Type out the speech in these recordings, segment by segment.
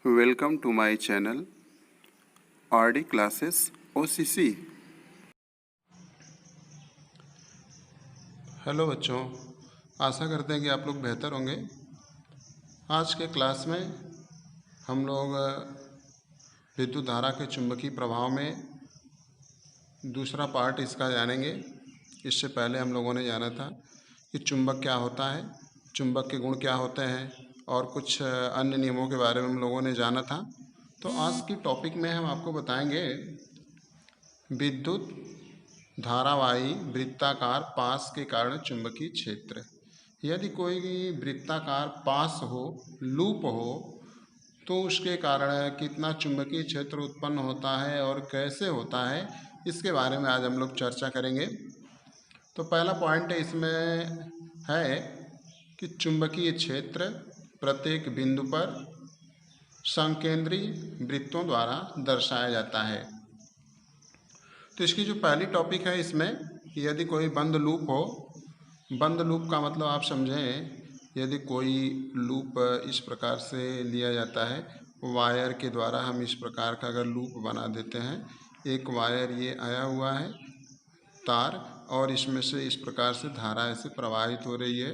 Welcome to my channel RD Classes OCC। Hello बच्चों, आशा करते हैं कि आप लोग बेहतर होंगे। आज के क्लास में हम लोग विद्युत धारा के चुंबकीय प्रभाव में दूसरा पार्ट इसका जानेंगे। इससे पहले हम लोगों ने जाना था कि चुंबक क्या होता है, चुंबक के गुण क्या होते हैं और कुछ अन्य नियमों के बारे में हम लोगों ने जाना था। तो आज की टॉपिक में हम आपको बताएंगे विद्युत धारावाही वृत्ताकार पास के कारण चुंबकीय क्षेत्र। यदि कोई वृत्ताकार पास हो, लूप हो, तो उसके कारण कितना चुंबकीय क्षेत्र उत्पन्न होता है और कैसे होता है, इसके बारे में आज हम लोग चर्चा करेंगे। तो पहला पॉइंट इसमें है कि चुंबकीय क्षेत्र प्रत्येक बिंदु पर संकेंद्री वृत्तों द्वारा दर्शाया जाता है। तो इसकी जो पहली टॉपिक है, इसमें यदि कोई बंद लूप हो, बंद लूप का मतलब आप समझें, यदि कोई लूप इस प्रकार से लिया जाता है, वायर के द्वारा हम इस प्रकार का अगर लूप बना देते हैं, एक वायर ये आया हुआ है तार और इसमें से इस प्रकार से धारा ऐसे प्रवाहित हो रही है,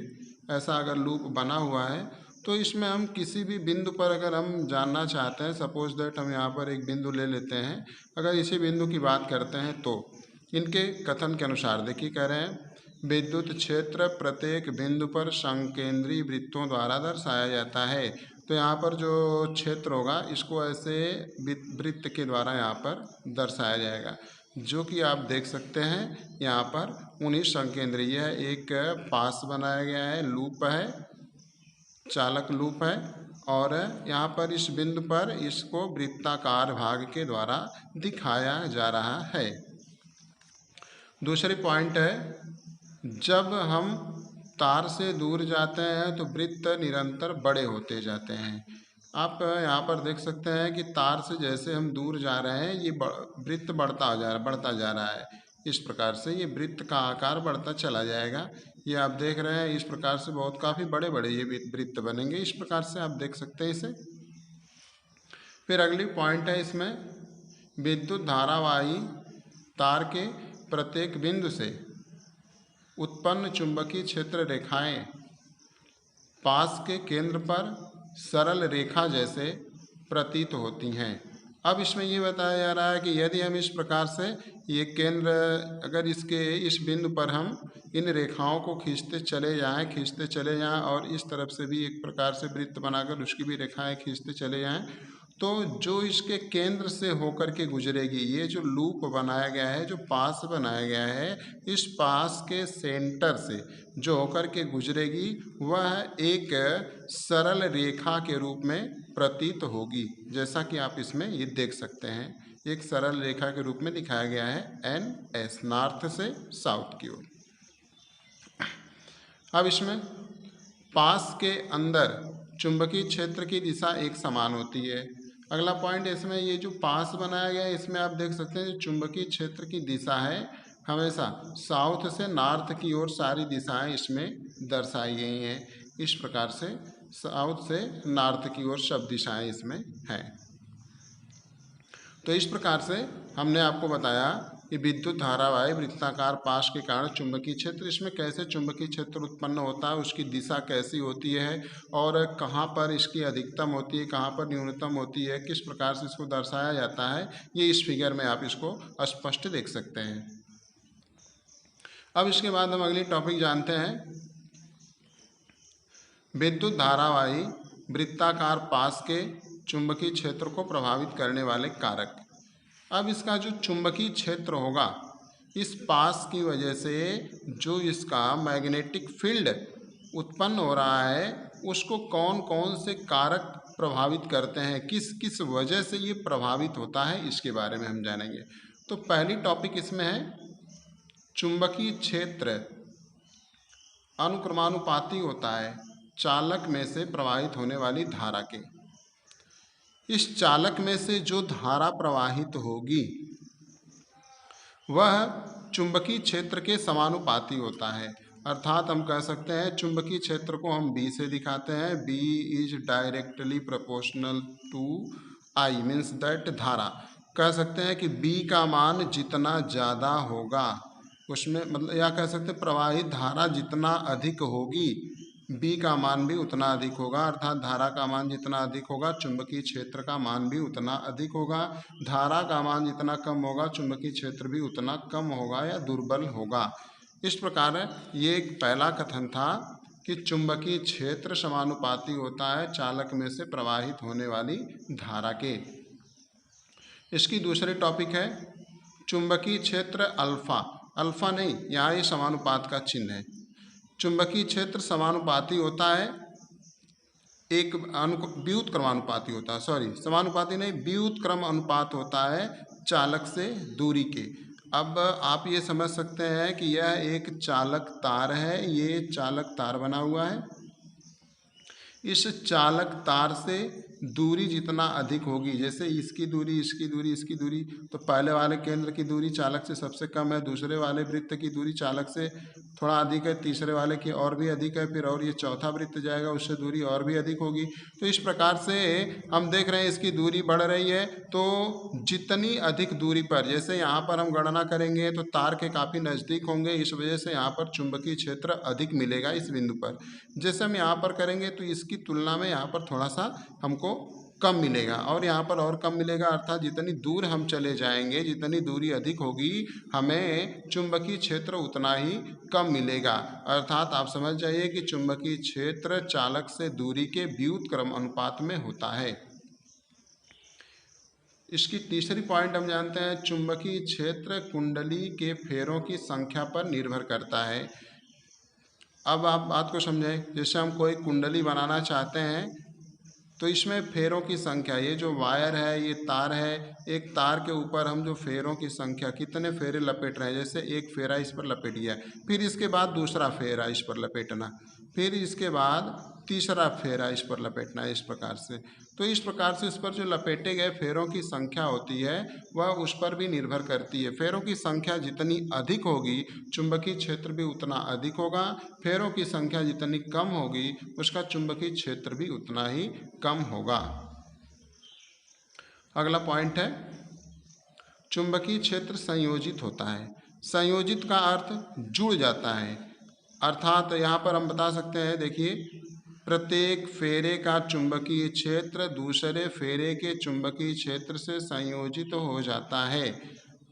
ऐसा अगर लूप बना हुआ है तो इसमें हम किसी भी बिंदु पर अगर हम जानना चाहते हैं, सपोज दैट हम यहाँ पर एक बिंदु ले लेते हैं, अगर इसी बिंदु की बात करते हैं तो इनके कथन के अनुसार देखिए कह रहे हैं विद्युत क्षेत्र प्रत्येक बिंदु पर संकेंद्री वृत्तों द्वारा दर्शाया जाता है। तो यहाँ पर जो क्षेत्र होगा इसको ऐसे वृत्त के द्वारा यहाँ पर दर्शाया जाएगा, जो कि आप देख सकते हैं यहाँ पर 19 संकेंद्रीय है, एक पास बनाया गया है, लूप है, चालक लूप है और यहाँ पर इस बिंदु पर इसको वृत्ताकार भाग के द्वारा दिखाया जा रहा है। दूसरी पॉइंट है, जब हम तार से दूर जाते हैं तो वृत्त निरंतर बड़े होते जाते हैं। आप यहाँ पर देख सकते हैं कि तार से जैसे हम दूर जा रहे हैं ये वृत्त बढ़ता जा रहा है। इस प्रकार से ये वृत्त का आकार बढ़ता चला जाएगा। ये आप देख रहे हैं इस प्रकार से बहुत काफ़ी बड़े बड़े ये वृत्त बनेंगे, इस प्रकार से आप देख सकते हैं इसे। फिर अगली पॉइंट है इसमें विद्युत धारावाही तार के प्रत्येक बिंदु से उत्पन्न चुंबकीय क्षेत्र रेखाएं पास के केंद्र पर सरल रेखा जैसे प्रतीत होती हैं। अब इसमें ये बताया जा रहा है कि यदि हम इस प्रकार से ये केंद्र अगर इसके इस बिंदु पर हम इन रेखाओं को खींचते चले जाएं और इस तरफ से भी एक प्रकार से वृत्त बनाकर उसकी भी रेखाएं खींचते चले जाएं, तो जो इसके केंद्र से होकर के गुजरेगी, ये जो लूप बनाया गया है, जो पास बनाया गया है, इस पास के सेंटर से जो होकर के गुजरेगी वह एक सरल रेखा के रूप में प्रतीत होगी, जैसा कि आप इसमें ये देख सकते हैं। एक सरल रेखा के रूप में दिखाया गया है NS, नॉर्थ से साउथ की ओर। अब इसमें पास के अंदर चुंबकीय क्षेत्र की दिशा एक समान होती है। अगला पॉइंट इसमें ये जो पास बनाया गया है, इसमें आप देख सकते हैं चुंबकीय क्षेत्र की दिशा है हमेशा साउथ से नॉर्थ की ओर, सारी दिशाएं इसमें दर्शाई गई हैं। इस प्रकार से साउथ से नॉर्थ की ओर सब दिशाएं इसमें हैं। तो इस प्रकार से हमने आपको बताया कि विद्युत धारावाही वृत्ताकार पास के कारण चुंबकीय क्षेत्र, इसमें कैसे चुंबकीय क्षेत्र उत्पन्न होता है, उसकी दिशा कैसी होती है और कहाँ पर इसकी अधिकतम होती है, कहाँ पर न्यूनतम होती है, किस प्रकार से इसको दर्शाया जाता है, ये इस फिगर में आप इसको स्पष्ट देख सकते हैं। अब इसके बाद हम अगली टॉपिक जानते हैं विद्युत धारावाही वृत्ताकार पास के चुंबकीय क्षेत्र को प्रभावित करने वाले कारक। अब इसका जो चुंबकीय क्षेत्र होगा, इस पास की वजह से जो इसका मैग्नेटिक फील्ड उत्पन्न हो रहा है, उसको कौन कौन से कारक प्रभावित करते हैं, किस किस वजह से ये प्रभावित होता है, इसके बारे में हम जानेंगे। तो पहली टॉपिक इसमें है चुंबकीय क्षेत्र अनुक्रमानुपाती होता है चालक में से प्रवाहित होने वाली धारा के। इस चालक में से जो धारा प्रवाहित होगी वह चुंबकीय क्षेत्र के समानुपाती होता है। अर्थात हम कह सकते हैं चुंबकीय क्षेत्र को हम B से दिखाते हैं। B is directly proportional to I, means that धारा। कह सकते हैं कि B का मान जितना ज़्यादा होगा उसमें, मतलब या कह सकते हैं प्रवाहित धारा जितना अधिक होगी B का मान भी उतना अधिक होगा। अर्थात धारा का मान जितना अधिक होगा चुंबकीय क्षेत्र का मान भी उतना अधिक होगा। धारा का मान जितना कम होगा चुंबकीय क्षेत्र भी उतना कम होगा या दुर्बल होगा। इस प्रकार ये एक पहला कथन था कि चुंबकीय क्षेत्र समानुपाती होता है चालक में से प्रवाहित होने वाली धारा के। इसकी दूसरी टॉपिक है चुंबकीय क्षेत्र अल्फा। अल्फा नहीं, यहाँ ये समानुपात का चिन्ह है। चुंबकीय क्षेत्र समानुपाती होता है, एक व्युत्क्रम अनुपाती होता है, सॉरी समानुपाती नहीं, व्युत्क्रम अनुपात होता है चालक से दूरी के। अब आप ये समझ सकते हैं कि यह एक चालक तार है, ये चालक तार बना हुआ है। इस चालक तार से दूरी जितना अधिक होगी, जैसे इसकी दूरी, इसकी दूरी, इसकी दूरी, तो पहले वाले केंद्र की दूरी चालक से सबसे कम है, दूसरे वाले वृत्त की दूरी चालक से थोड़ा अधिक है, तीसरे वाले की और भी अधिक है, फिर और ये चौथा वृत्त जाएगा उससे दूरी और भी अधिक होगी। तो इस प्रकार से हम देख रहे हैं इसकी दूरी बढ़ रही है। तो जितनी अधिक दूरी पर, जैसे यहाँ पर हम गणना करेंगे तो तार के काफ़ी नज़दीक होंगे, इस वजह से यहाँ पर चुंबकीय क्षेत्र अधिक मिलेगा इस बिंदु पर। जैसे हम यहाँ पर करेंगे तो इसकी तुलना में यहाँ पर थोड़ा सा हमको कम मिलेगा और यहाँ पर और कम मिलेगा। अर्थात जितनी दूर हम चले जाएंगे, जितनी दूरी अधिक होगी, हमें चुंबकीय क्षेत्र उतना ही कम मिलेगा। अर्थात आप समझ जाइए कि चुंबकीय क्षेत्र चालक से दूरी के व्युत्क्रम अनुपात में होता है। इसकी तीसरी पॉइंट हम जानते हैं चुंबकीय क्षेत्र कुंडली के फेरों की संख्या पर निर्भर करता है। अब आप बात को समझें, जैसे हम कोई कुंडली बनाना चाहते हैं तो इसमें फेरों की संख्या, ये जो वायर है, ये तार है, एक तार के ऊपर हम जो फेरों की संख्या, कितने फेरे लपेट रहे हैं, जैसे एक फेरा इस पर लपेट गया, फिर इसके बाद दूसरा फेरा इस पर लपेटना, फिर इसके बाद तीसरा फेरा इस पर लपेटना है, इस प्रकार से। तो इस प्रकार से इस पर जो लपेटे गए फेरों की संख्या होती है वह उस पर भी निर्भर करती है। फेरों की संख्या जितनी अधिक होगी चुंबकीय क्षेत्र भी उतना अधिक होगा, फेरों की संख्या जितनी कम होगी उसका चुंबकीय क्षेत्र भी उतना ही कम होगा। अगला पॉइंट है चुंबकीय क्षेत्र संयोजित होता है। संयोजित का अर्थ जुड़ जाता है। अर्थात यहाँ पर हम बता सकते हैं, देखिए, प्रत्येक फेरे का चुंबकीय क्षेत्र दूसरे फेरे के चुंबकीय क्षेत्र से संयोजित हो जाता है।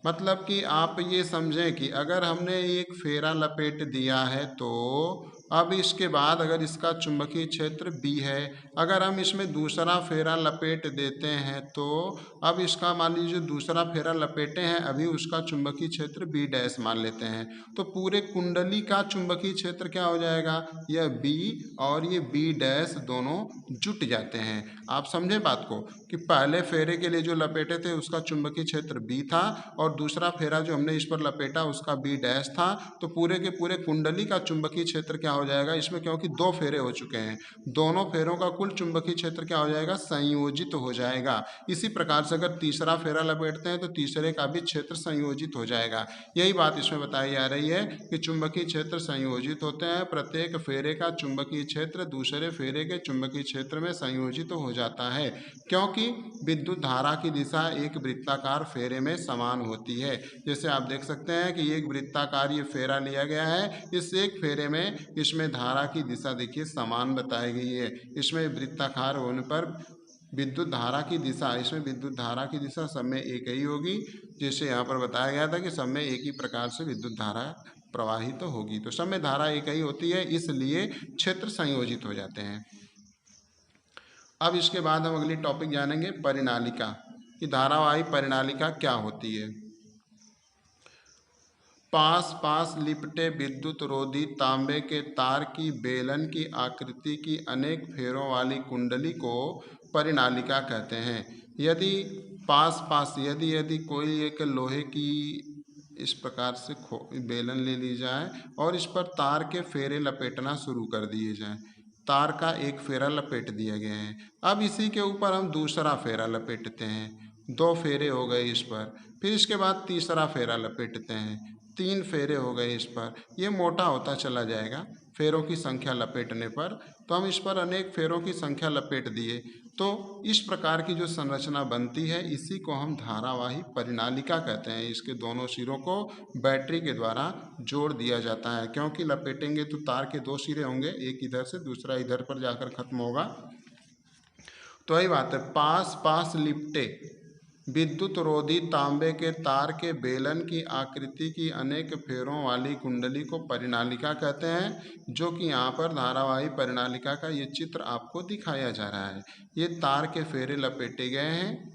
मतलब कि आप ये समझें कि अगर हमने एक फेरा लपेट दिया है तो अब इसके बाद अगर इसका चुंबकीय क्षेत्र B है, अगर हम इसमें दूसरा फेरा लपेट देते हैं तो अब इसका मान लीजिए दूसरा फेरा लपेटे हैं, अभी उसका चुंबकीय क्षेत्र B डैश मान लेते हैं, तो पूरे कुंडली का चुंबकीय क्षेत्र क्या हो जाएगा, यह B और ये B डैश दोनों जुट जाते हैं। आप समझे बात को कि पहले फेरे के लिए जो लपेटे थे उसका चुंबकीय क्षेत्र B था और दूसरा फेरा जो हमने इस पर लपेटा उसका B डैश था, तो पूरे के पूरे कुंडली का चुंबकीय क्षेत्र क्या हो जाएगा इसमें, क्योंकि दो फेरे हो चुके हैं, दोनों फेरों का कुल चुंबकीय क्षेत्र क्या हो जाएगा, संयोजित हो जाएगा। इसी प्रकार से अगर तीसरा फेरा लपेटते हैं तो तीसरे का भी क्षेत्र संयोजित हो जाएगा। यही बात इसमें बताई जा रही है कि चुंबकीय क्षेत्र संयोजित होते हैं, प्रत्येक फेरे का चुंबकीय क्षेत्र दूसरे फेरे के चुंबकीय क्षेत्र में संयोजित हो जाता है, क्योंकि विद्युत धारा की दिशा एक वृत्ताकार फेरे में समान होती है। जैसे आप देख सकते हैं कि एक वृत्ताकार ये फेरा लिया गया है, इस एक फेरे में इसमें धारा की दिशा देखिए समान बताई गई है। इसमें वृत्ताकार होने पर विद्युत धारा की दिशा, इसमें विद्युत धारा की दिशा सब में एक ही होगी, जैसे यहाँ पर बताया गया था कि सब में एक ही प्रकार से विद्युत धारा प्रवाहित तो होगी, तो सब में धारा एक ही होती है, इसलिए क्षेत्र संयोजित हो जाते हैं। अब इसके बाद हम अगली टॉपिक जानेंगे परिनालिका, कि धारावाही परिनालिका क्या होती है। पास पास लिपटे विद्युत रोधी तांबे के तार की बेलन की आकृति की अनेक फेरों वाली कुंडली को परिनालिका कहते हैं। यदि पास पास यदि कोई एक लोहे की इस प्रकार से बेलन ले ली जाए और इस पर तार के फेरे लपेटना शुरू कर दिए जाएं, तार का एक फेरा लपेट दिया गया है, अब इसी के ऊपर हम दूसरा फेरा लपेटते हैं, दो फेरे हो गए इस पर, फिर इसके बाद तीसरा फेरा लपेटते हैं, 3 फेरे हो गए इस पर। ये मोटा होता चला जाएगा फेरों की संख्या लपेटने पर। तो हम इस पर अनेक फेरों की संख्या लपेट दिए तो इस प्रकार की जो संरचना बनती है इसी को हम धारावाही परिनालिका कहते हैं। इसके दोनों सिरों को बैटरी के द्वारा जोड़ दिया जाता है, क्योंकि लपेटेंगे तो तार के 2 सिरे होंगे, एक इधर से दूसरा इधर पर जाकर खत्म होगा। तो वही बात है, पास पास लिपटे विद्युत रोधी तांबे के तार के बेलन की आकृति की अनेक फेरों वाली कुंडली को परिनालिका कहते हैं, जो कि यहाँ पर धारावाही परिनालिका का ये चित्र आपको दिखाया जा रहा है। ये तार के फेरे लपेटे गए हैं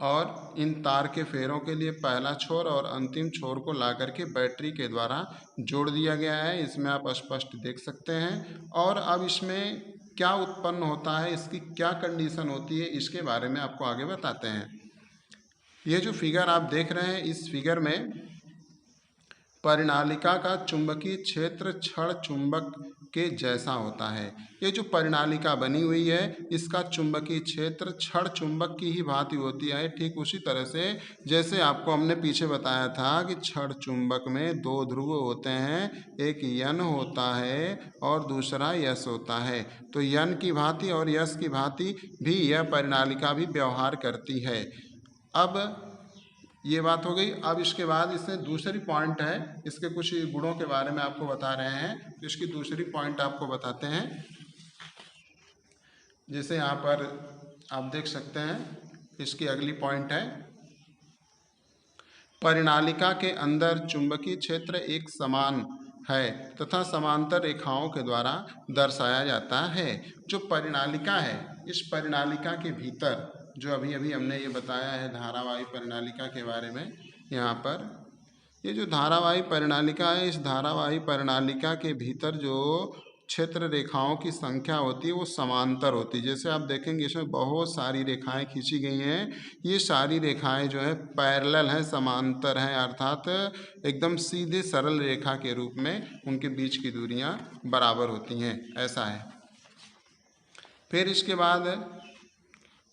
और इन तार के फेरों के लिए पहला छोर और अंतिम छोर को ला करके बैटरी के द्वारा जोड़ दिया गया है। इसमें आप स्पष्ट देख सकते हैं। और अब इसमें क्या उत्पन्न होता है, इसकी क्या कंडीशन होती है, इसके बारे में आपको आगे बताते हैं। ये जो फिगर आप देख रहे हैं, इस फिगर में परिनालिका का चुंबकीय क्षेत्र छड़ चुंबक के जैसा होता है। ये जो परिनालिका बनी हुई है इसका चुंबकीय क्षेत्र छड़ चुंबक की ही भांति होती है। ठीक उसी तरह से जैसे आपको हमने पीछे बताया था कि छड़ चुंबक में 2 ध्रुव होते हैं, एक यन होता है और दूसरा यस होता है। तो यन की भांति और यस की भांति भी यह परिनालिका भी व्यवहार करती है। अब ये बात हो गई। अब इसके बाद इसमें दूसरी पॉइंट है, इसके कुछ गुणों के बारे में आपको बता रहे हैं। तो इसकी दूसरी पॉइंट आपको बताते हैं। जैसे यहाँ पर आप देख सकते हैं, इसकी अगली पॉइंट है, परिनालिका के अंदर चुंबकीय क्षेत्र एक समान है तथा समांतर रेखाओं के द्वारा दर्शाया जाता है। जो परिनालिका है, इस परिनालिका के भीतर जो अभी अभी हमने ये बताया है धारावाही परिनालिका के बारे में, यहाँ पर ये जो धारावाही परिनालिका है, इस धारावाही परिनालिका के भीतर जो क्षेत्र रेखाओं की संख्या होती है वो समांतर होती है। जैसे आप देखेंगे इसमें बहुत सारी रेखाएं खींची गई हैं। ये सारी रेखाएं जो है पैरेलल हैं, समांतर हैं, अर्थात एकदम सीधे सरल रेखा के रूप में उनके बीच की दूरियां बराबर होती हैं, ऐसा है। फिर इसके बाद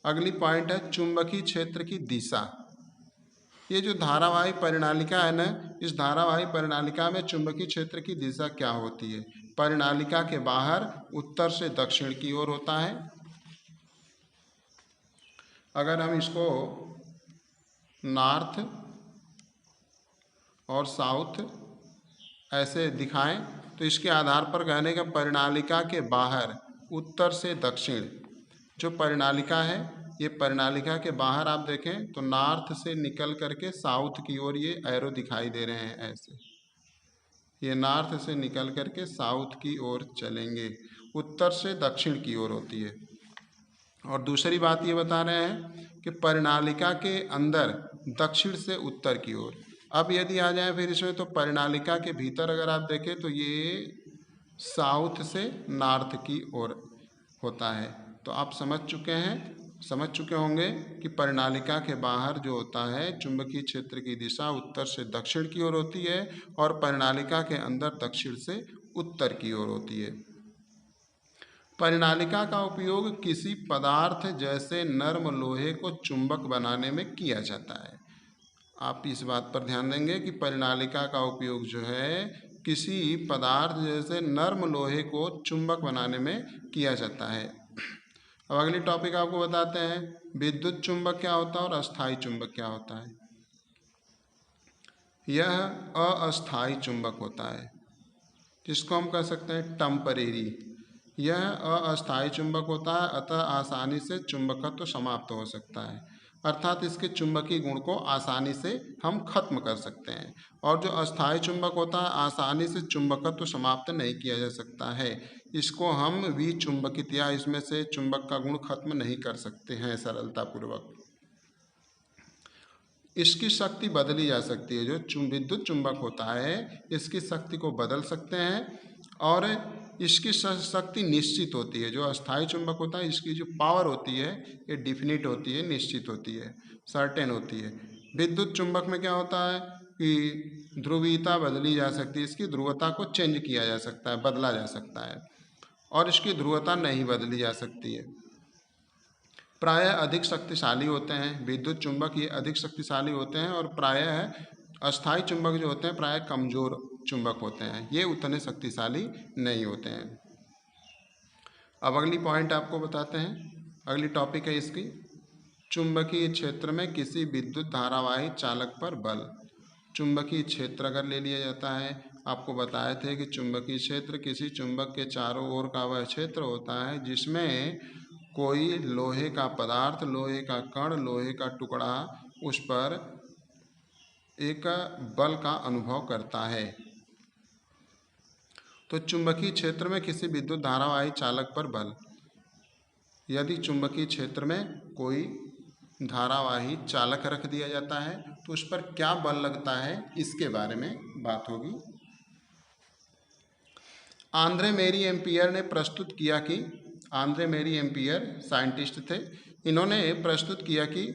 अगली पॉइंट है चुंबकीय क्षेत्र की दिशा। ये जो धारावाही परिनालिका है ना, इस धारावाही परिनालिका में चुंबकीय क्षेत्र की दिशा क्या होती है? परिनालिका के बाहर उत्तर से दक्षिण की ओर होता है। अगर हम इसको नॉर्थ और साउथ ऐसे दिखाएं तो इसके आधार पर कहने का परिनालिका के बाहर उत्तर से दक्षिण जो परिनालिका है, ये परिनालिका के बाहर आप देखें तो नॉर्थ से निकल करके साउथ की ओर ये एरो दिखाई दे रहे हैं ऐसे। ये नॉर्थ से निकल करके साउथ की ओर चलेंगे, उत्तर से दक्षिण की ओर होती है। और दूसरी बात ये बता रहे हैं कि परिनालिका के अंदर दक्षिण से उत्तर की ओर। अब यदि आ जाए फिर इसमें तो परिनालिका के भीतर अगर आप देखें तो ये साउथ से नॉर्थ की ओर होता है। तो आप समझ चुके होंगे कि परिनालिका के बाहर जो होता है चुंबकीय क्षेत्र की दिशा उत्तर से दक्षिण की ओर होती है और परिनालिका के अंदर दक्षिण से उत्तर की ओर होती है। परिनालिका का उपयोग किसी पदार्थ जैसे नर्म लोहे को चुंबक बनाने में किया जाता है। आप इस बात पर ध्यान देंगे कि परिनालिका का उपयोग जो है किसी पदार्थ जैसे नर्म लोहे को चुंबक बनाने में किया जाता है। अब अगली टॉपिक आपको बताते हैं, विद्युत चुंबक क्या होता है और अस्थायी चुंबक क्या होता है। यह अस्थायी चुंबक होता है, जिसको हम कह सकते हैं टेम्परेरी। यह अस्थायी चुंबक होता है, अतः आसानी से चुंबकत्व समाप्त हो सकता है, अर्थात इसके चुंबकीय गुण को आसानी से हम खत्म कर सकते हैं। और जो अस्थायी चुंबक होता है आसानी से चुंबकत्व समाप्त नहीं किया जा सकता है। इसको हम विचुंबकित या इसमें से चुंबक का गुण खत्म नहीं कर सकते हैं सरलतापूर्वक। इसकी शक्ति बदली जा सकती है। जो विद्युत चुंबक होता है इसकी शक्ति को बदल सकते हैं और इसकी शक्ति निश्चित होती है। जो अस्थायी चुंबक होता है इसकी जो पावर होती है ये डिफिनिट होती है, निश्चित होती है, सर्टेन होती है। विद्युत चुंबक में क्या होता है कि ध्रुवीयता बदली जा सकती है, इसकी ध्रुवता को चेंज किया जा सकता है, बदला जा सकता है, और इसकी ध्रुवता नहीं बदली जा सकती है। प्रायः अधिक शक्तिशाली होते हैं विद्युत चुंबक, ये अधिक शक्तिशाली होते हैं और प्रायः अस्थायी चुंबक जो होते हैं प्राय कमजोर चुंबक होते हैं, ये उतने शक्तिशाली नहीं होते हैं। अब अगली पॉइंट आपको बताते हैं, अगली टॉपिक है इसकी, चुंबकीय क्षेत्र में किसी विद्युत धारावाही चालक पर बल। चुंबकीय क्षेत्र अगर ले लिया जाता है, आपको बताए थे कि चुंबकीय क्षेत्र किसी चुंबक के चारों ओर का वह क्षेत्र होता है जिसमें कोई लोहे का पदार्थ, लोहे का कण, लोहे का टुकड़ा उस पर एक बल का अनुभव करता है। तो चुंबकीय क्षेत्र में किसी विद्युत धारावाही चालक पर बल, यदि चुंबकीय क्षेत्र में कोई धारावाही चालक रख दिया जाता है तो उस पर क्या बल लगता है, इसके बारे में बात होगी। आंद्रे मेरी एम्पियर ने प्रस्तुत किया कि, आंद्रे मेरी एम्पियर साइंटिस्ट थे, इन्होंने प्रस्तुत किया कि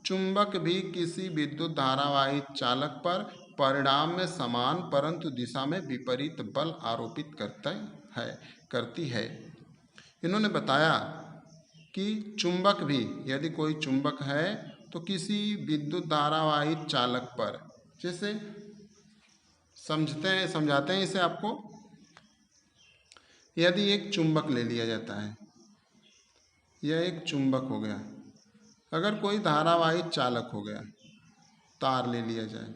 चुंबक भी किसी विद्युत धारावाही चालक पर परिणाम में समान परंतु दिशा में विपरीत बल आरोपित करती है। इन्होंने बताया कि चुंबक भी, यदि कोई चुंबक है तो किसी विद्युत धारावाही चालक पर, जैसे समझाते हैं इसे आपको। यदि एक चुंबक ले लिया जाता है, यह एक चुंबक हो गया, अगर कोई धारावाही चालक हो गया, तार ले लिया जाए,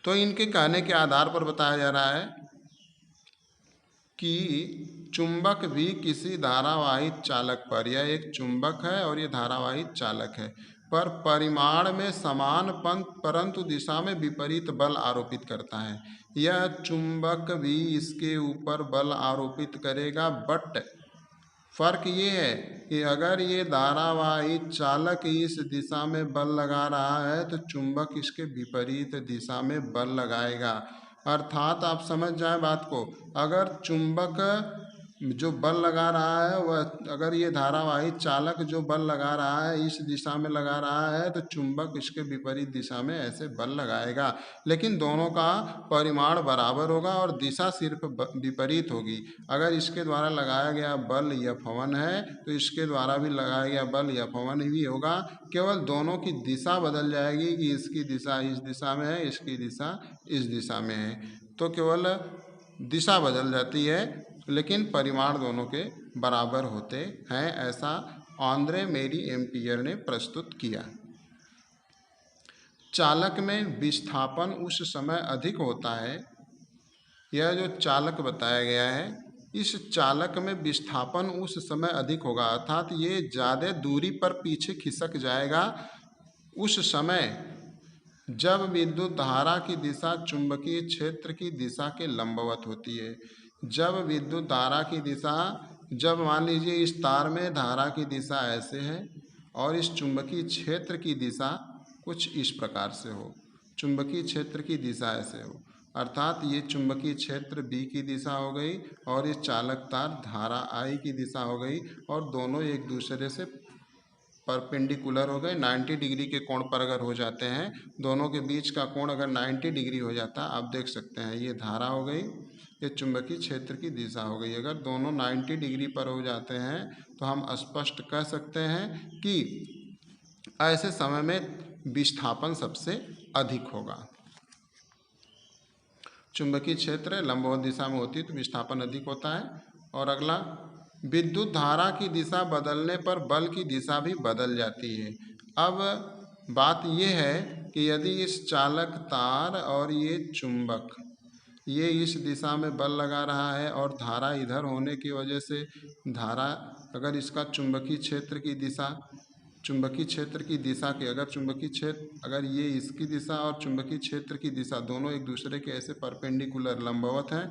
तो इनके कहने के आधार पर बताया जा रहा है कि चुंबक भी किसी धारावाही चालक पर, यह एक चुंबक है और यह धारावाही चालक है, पर परिमाण में समान परंतु दिशा में विपरीत बल आरोपित करता है। यह चुंबक भी इसके ऊपर बल आरोपित करेगा, बट फर्क ये है कि अगर ये धारावाही चालक इस दिशा में बल लगा रहा है तो चुंबक इसके विपरीत दिशा में बल लगाएगा। अर्थात आप समझ जाए बात को, अगर चुंबक जो बल लगा रहा है वह, अगर ये धारावाही चालक जो बल लगा रहा है इस दिशा में लगा रहा है तो चुंबक इसके विपरीत दिशा में ऐसे बल लगाएगा, लेकिन दोनों का परिमाण बराबर होगा और दिशा सिर्फ विपरीत होगी। अगर इसके द्वारा लगाया गया बल F1 है तो इसके द्वारा भी लगाया गया बल F1 ही होगा, केवल दोनों की दिशा बदल जाएगी कि इसकी दिशा इस दिशा में है, इसकी दिशा इस दिशा में है, तो केवल दिशा बदल जाती है लेकिन परिमाण दोनों के बराबर होते हैं, ऐसा आंद्रे मेरी एम्पियर ने प्रस्तुत किया। चालक में विस्थापन उस समय अधिक होता है, यह जो चालक बताया गया है, इस चालक में विस्थापन उस समय अधिक होगा, अर्थात ये ज़्यादा दूरी पर पीछे खिसक जाएगा उस समय जब विद्युत धारा की दिशा चुंबकीय क्षेत्र की दिशा के लंबवत होती है। जब विद्युत धारा की दिशा, जब मान लीजिए इस तार में धारा की दिशा ऐसे है और इस चुंबकीय क्षेत्र की दिशा कुछ इस प्रकार से हो, चुंबकीय क्षेत्र की दिशा ऐसे हो, अर्थात ये चुंबकीय क्षेत्र B की दिशा हो गई और ये चालक तार धारा I की दिशा हो गई और दोनों एक दूसरे से परपेंडिकुलर हो गए, 90 डिग्री के कोण पर अगर हो जाते हैं, दोनों के बीच का कोण अगर 90 डिग्री हो जाता, आप देख सकते हैं ये धारा हो गई, ये चुंबकीय क्षेत्र की दिशा हो गई। अगर दोनों 90 डिग्री पर हो जाते हैं तो हम स्पष्ट कह सकते हैं कि ऐसे समय में विस्थापन सबसे अधिक होगा। चुंबकीय क्षेत्र लंबवत दिशा में होती है तो विस्थापन अधिक होता है। और अगला, विद्युत धारा की दिशा बदलने पर बल की दिशा भी बदल जाती है। अब बात यह है कि यदि इस चालक तार और ये चुंबक, ये इस दिशा में बल लगा रहा है और धारा इधर होने की वजह से धारा, अगर इसका चुंबकीय क्षेत्र की दिशा, चुंबकीय क्षेत्र की दिशा के, अगर चुंबकीय क्षेत्र, अगर ये इसकी दिशा और चुंबकीय क्षेत्र की दिशा दोनों एक दूसरे के ऐसे परपेंडिकुलर लंबवत हैं,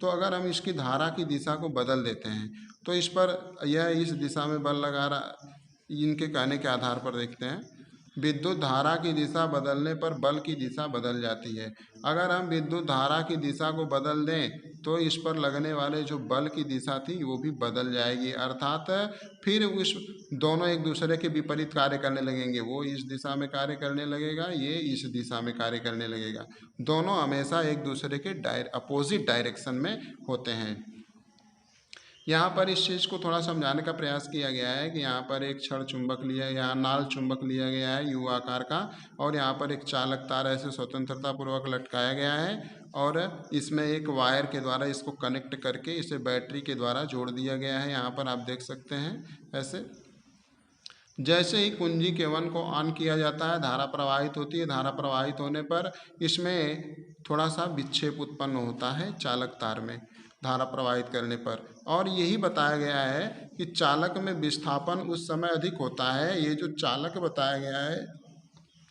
तो अगर हम इसकी धारा की दिशा को बदल देते हैं तो इस पर, यह इस दिशा में बल लगा रहा, इनके कहने के आधार पर देखते हैं, विद्युत धारा की दिशा बदलने पर बल की दिशा बदल जाती है। अगर हम विद्युत धारा की दिशा को बदल दें तो इस पर लगने वाले जो बल की दिशा थी वो भी बदल जाएगी, अर्थात फिर उस दोनों एक दूसरे के विपरीत कार्य करने लगेंगे, वो इस दिशा में कार्य करने लगेगा, ये इस दिशा में कार्य करने लगेगा, दोनों हमेशा एक दूसरे के अपोजिट डायरेक्शन में होते हैं। यहाँ पर इस चीज़ को थोड़ा समझाने का प्रयास किया गया है कि यहाँ पर एक छड़ चुंबक लिया, यहाँ नाल चुंबक लिया गया है यू आकार का, और यहाँ पर एक चालक तार ऐसे स्वतंत्रता पूर्वक लटकाया गया है, और इसमें एक वायर के द्वारा इसको कनेक्ट करके इसे बैटरी के द्वारा जोड़ दिया गया है। यहाँ पर आप देख सकते हैं ऐसे। जैसे ही कुंजी K1 को ऑन किया जाता है, धारा प्रवाहित होती है। धारा प्रवाहित होने पर इसमें थोड़ा सा विक्षेप उत्पन्न होता है चालक तार में धारा प्रवाहित करने पर, और यही बताया गया है कि चालक में विस्थापन उस समय अधिक होता है। ये जो चालक बताया गया है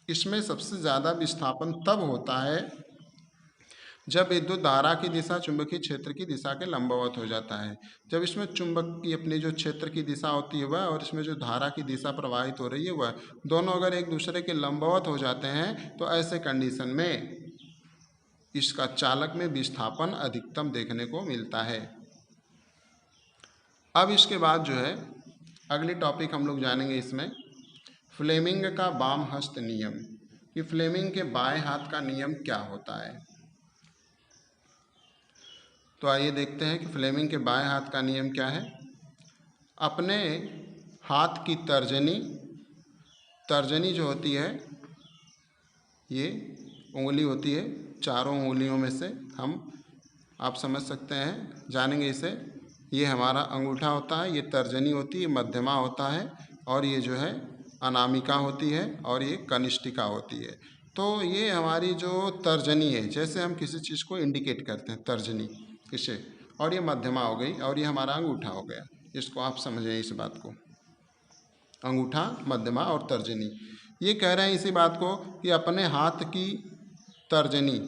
इसमें सबसे ज़्यादा विस्थापन तब होता है जब विद्युत धारा की दिशा चुंबकीय क्षेत्र की दिशा के लंबवत हो जाता है। जब इसमें चुंबक की अपनी जो क्षेत्र की दिशा होती है वह, और इसमें जो धारा की दिशा प्रवाहित हो रही है वह, दोनों अगर एक दूसरे के लंबवत हो जाते हैं तो ऐसे कंडीशन में इसका चालक में विस्थापन अधिकतम देखने को मिलता है। अब इसके बाद जो है अगली टॉपिक हम लोग जानेंगे इसमें फ्लेमिंग का बाम हस्त नियम, कि फ्लेमिंग के बाएं हाथ का नियम क्या होता है। तो आइए देखते हैं कि फ्लेमिंग के बाएं हाथ का नियम क्या है। अपने हाथ की तर्जनी जो होती है, ये उंगली होती है, चारों उंगलियों में से आप समझ सकते हैं, जानेंगे इसे। ये हमारा अंगूठा होता है, ये तर्जनी होती है, मध्यमा होता है, और ये जो है अनामिका होती है, और ये कनिष्ठिका होती है। तो ये हमारी जो तर्जनी है, जैसे हम किसी चीज़ को इंडिकेट करते हैं तर्जनी इसे, और ये मध्यमा हो गई, और ये हमारा अंगूठा हो गया। इसको आप समझें इस बात को, अंगूठा, मध्यमा और तर्जनी। ये कह रहे हैं इसी बात को कि अपने हाथ की तर्जनी,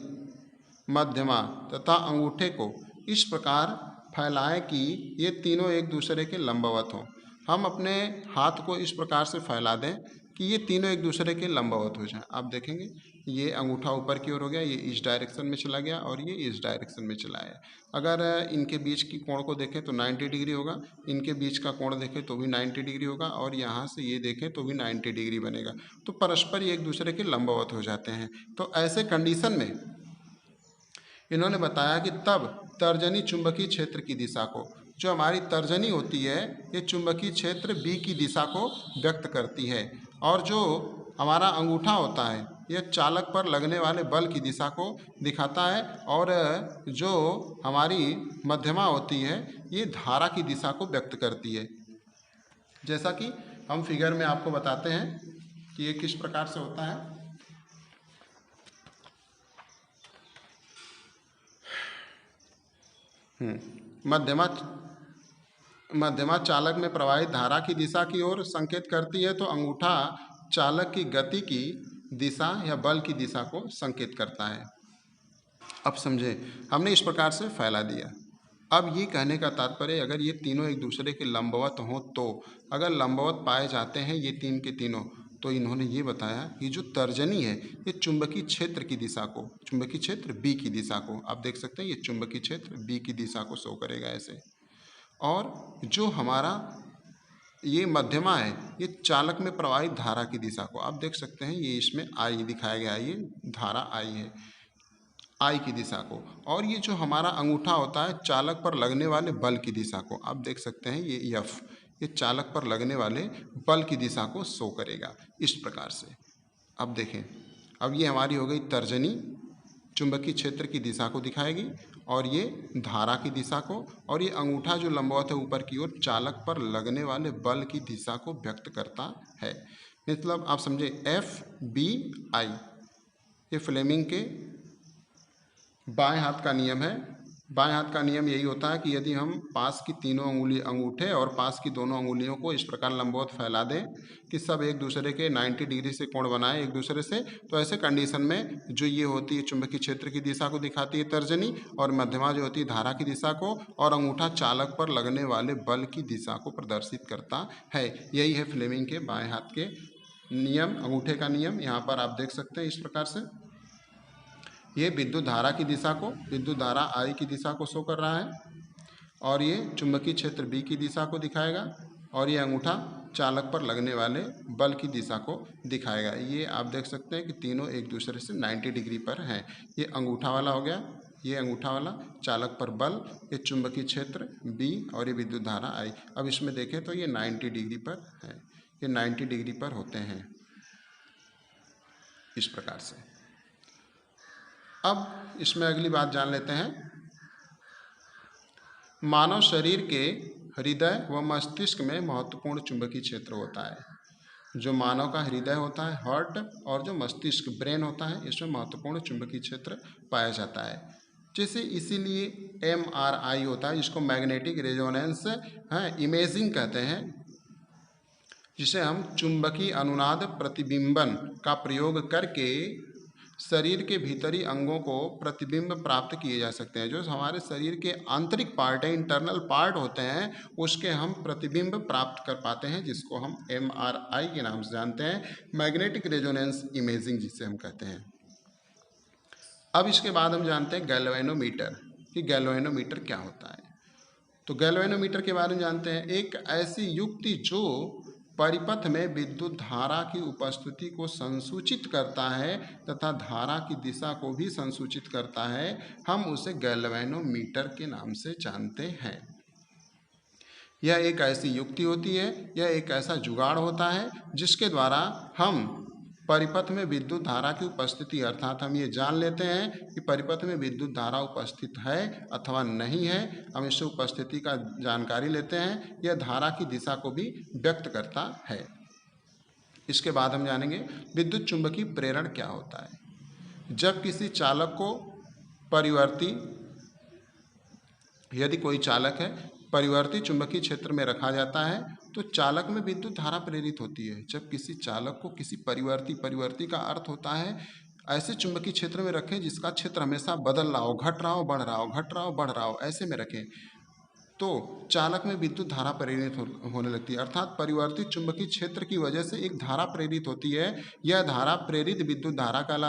मध्यमा तथा अंगूठे को इस प्रकार फैलाएं कि ये तीनों एक दूसरे के लंबवत हों। हम अपने हाथ को इस प्रकार से फैला दें कि ये तीनों एक दूसरे के लंबवत हो जाएं। आप देखेंगे ये अंगूठा ऊपर की ओर हो गया, ये इस डायरेक्शन में चला गया, और ये इस डायरेक्शन में चला है। अगर इनके बीच की कोण को देखें तो 90 डिग्री होगा, इनके बीच का कोण देखें तो भी 90 डिग्री होगा, और यहाँ से ये देखें तो भी 90 डिग्री बनेगा। तो परस्पर ये एक दूसरे के लंबवत हो जाते हैं। तो ऐसे कंडीशन में इन्होंने बताया कि तब तर्जनी चुंबकीय क्षेत्र की दिशा को, जो हमारी तर्जनी होती है ये चुंबकीय क्षेत्र B की दिशा को व्यक्त करती है, और जो हमारा अंगूठा होता है यह चालक पर लगने वाले बल की दिशा को दिखाता है, और जो हमारी मध्यमा होती है ये धारा की दिशा को व्यक्त करती है। जैसा कि हम फिगर में आपको बताते हैं कि ये किस प्रकार से होता है। मध्यमा चालक में प्रवाहित धारा की दिशा की ओर संकेत करती है, तो अंगूठा चालक की गति की दिशा या बल की दिशा को संकेत करता है। अब समझे, हमने इस प्रकार से फैला दिया। अब ये कहने का तात्पर्य, अगर ये तीनों एक दूसरे के लंबवत हों, तो अगर लंबवत पाए जाते हैं ये तीन के तीनों, तो इन्होंने ये बताया कि जो तर्जनी है ये चुंबकीय क्षेत्र की दिशा को, चुंबकीय क्षेत्र B की दिशा को, आप देख सकते हैं ये चुंबकीय क्षेत्र B की दिशा को शो करेगा ऐसे। और जो हमारा ये मध्यमा है ये चालक में प्रवाहित धारा की दिशा को, आप देख सकते हैं ये इसमें I दिखाया गया है, ये धारा I है, I की दिशा को। और ये जो हमारा अंगूठा होता है चालक पर लगने वाले बल की दिशा को, आप देख सकते हैं ये F, ये चालक पर लगने वाले बल की दिशा को शो करेगा इस प्रकार से। अब देखें, अब ये हमारी हो गई तर्जनी, चुंबकीय क्षेत्र की दिशा को दिखाएगी, और ये धारा की दिशा को, और ये अंगूठा जो लंबवत है ऊपर की ओर चालक पर लगने वाले बल की दिशा को व्यक्त करता है। मतलब आप समझे FBI, ये फ्लेमिंग के बाएं हाथ का नियम है। बाएं हाथ का नियम यही होता है कि यदि हम पास की तीनों अंगूठे और पास की दोनों अंगुलियों को इस प्रकार लंबवत फैला दें कि सब एक दूसरे के 90 डिग्री से कोण बनाए एक दूसरे से, तो ऐसे कंडीशन में जो ये होती है चुंबकीय क्षेत्र की दिशा को दिखाती है तर्जनी, और मध्यमा जो होती है धारा की दिशा को, और अंगूठा चालक पर लगने वाले बल की दिशा को प्रदर्शित करता है। यही है फ्लेमिंग के बाएं हाथ के नियम, अंगूठे का नियम। यहाँ पर आप देख सकते हैं इस प्रकार से ये विद्युत धारा की दिशा को, विद्युत धारा I की दिशा को शो कर रहा है, और ये चुंबकीय क्षेत्र B की दिशा को दिखाएगा, और ये अंगूठा चालक पर लगने वाले बल की दिशा को दिखाएगा। ये आप देख सकते हैं कि तीनों एक दूसरे से 90 डिग्री पर हैं। ये अंगूठा वाला हो गया, ये अंगूठा वाला चालक पर बल, ये चुंबकीय क्षेत्र B और ये विद्युत धारा I। अब इसमें देखें तो ये 90 डिग्री पर है, ये 90 डिग्री पर होते हैं इस प्रकार से। अब इसमें अगली बात जान लेते हैं। मानव शरीर के हृदय व मस्तिष्क में महत्वपूर्ण चुंबकीय क्षेत्र होता है। जो मानव का हृदय होता है हार्ट और जो मस्तिष्क ब्रेन होता है, इसमें महत्वपूर्ण चुंबकीय क्षेत्र पाया जाता है। जैसे इसीलिए MRI होता है, जिसको मैग्नेटिक रेजोनेंस इमेजिंग कहते हैं, जिसे हम चुंबकीय अनुनाद प्रतिबिंबन का प्रयोग करके शरीर के भीतरी अंगों को प्रतिबिंब प्राप्त किए जा सकते हैं। जो हमारे शरीर के आंतरिक पार्ट है, इंटरनल पार्ट होते हैं, उसके हम प्रतिबिंब प्राप्त कर पाते हैं, जिसको हम MRI के नाम से जानते हैं, मैग्नेटिक रेजोनेंस इमेजिंग जिसे हम कहते हैं। अब इसके बाद हम जानते हैं गैल्वेनोमीटर, कि गैल्वेनोमीटर क्या होता है। तो गैल्वेनोमीटर के बारे में जानते हैं। एक ऐसी युक्ति जो परिपथ में विद्युत धारा की उपस्थिति को संसूचित करता है तथा धारा की दिशा को भी संसूचित करता है, हम उसे गैल्वेनोमीटर के नाम से जानते हैं। यह एक ऐसी युक्ति होती है, यह एक ऐसा जुगाड़ होता है जिसके द्वारा हम परिपथ में विद्युत धारा की उपस्थिति, अर्थात हम ये जान लेते हैं कि परिपथ में विद्युत धारा उपस्थित है अथवा नहीं है, हम इससे उपस्थिति का जानकारी लेते हैं। यह धारा की दिशा को भी व्यक्त करता है। इसके बाद हम जानेंगे विद्युत चुंबकीय प्रेरण क्या होता है। जब किसी चालक को यदि कोई चालक है परिवर्ती चुंबकीय क्षेत्र में रखा जाता है तो चालक में विद्युत धारा प्रेरित होती है। जब किसी चालक को किसी परिवर्ती का अर्थ होता है ऐसे चुंबकीय क्षेत्र में रखें जिसका क्षेत्र हमेशा बदल रहा हो, घट रहा हो, बढ़ रहा हो, घट रहा हो, बढ़ रहा हो, ऐसे में रखें तो चालक में विद्युत धारा प्रेरित होने लगती है। अर्थात परिवर्तित चुंबकीय क्षेत्र की वजह से एक धारा प्रेरित होती है। यह धारा प्रेरित विद्युत धारा कहलाती है।